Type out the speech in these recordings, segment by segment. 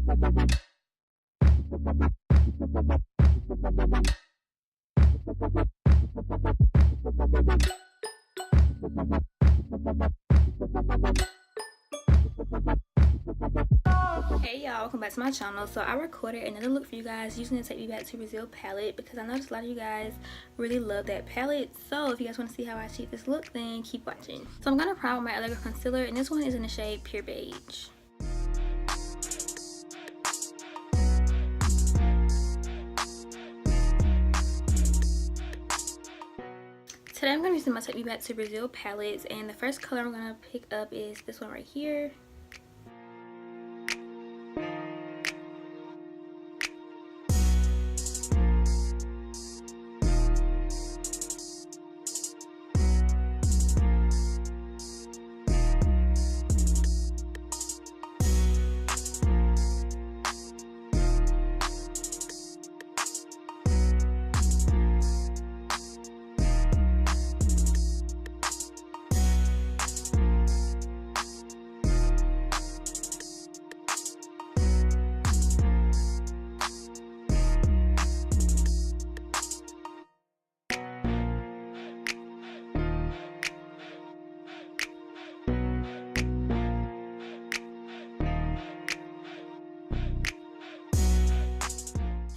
Hey y'all, welcome back to my channel. So I recorded another look for you guys using the Take Me Back to Brazil palette because I noticed a lot of you guys really love that palette. So if you guys want to see how I achieve this look, then keep watching. So I'm gonna prime with my Allegra concealer, and this one is in the shade Pure Beige. Today I'm going to be using my Take Me Back to Brazil palettes, and the first color I'm going to pick up is this one right here.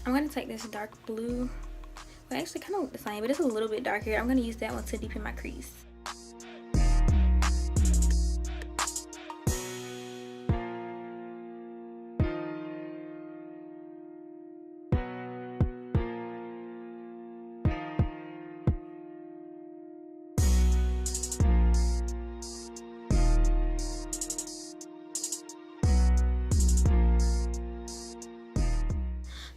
I'm going to take this dark blue, well actually kind of look the same, but it's a little bit darker. I'm going to use that one to deepen my crease.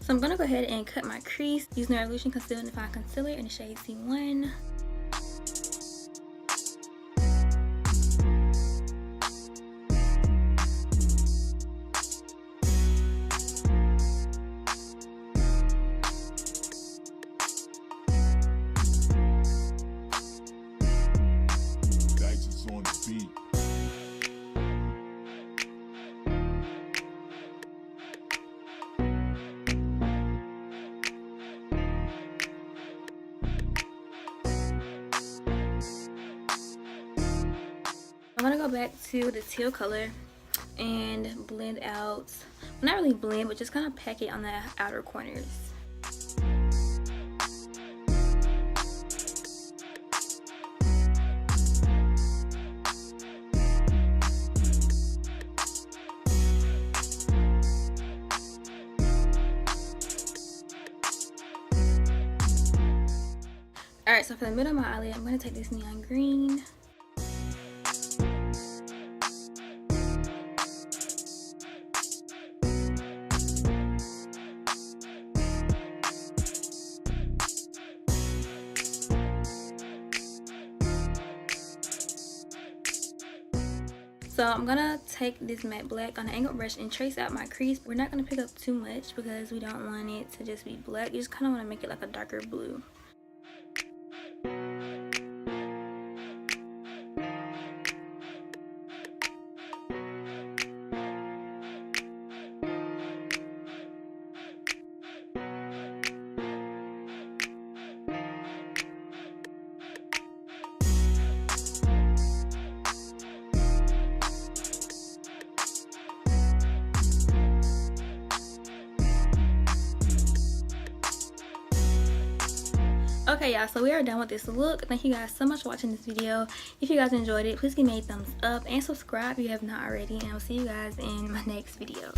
So I'm going to go ahead and cut my crease using the Revolution Conceal and Define Concealer in the shade C1. On the beat. I'm going to go back to the teal color and blend out, well, not really blend, but just kind of pack it on the outer corners. Alright, so for the middle of my eyelid, I'm going to take this neon green. So I'm gonna take this matte black on an angled brush and trace out my crease. We're not gonna pick up too much because we don't want it to just be black. You just kind of want to make it like a darker blue. Okay y'all, so we are done with this look. Thank you guys so much for watching this video. If you guys enjoyed it, please give me a thumbs up and subscribe if you have not already, and I'll see you guys in my next video.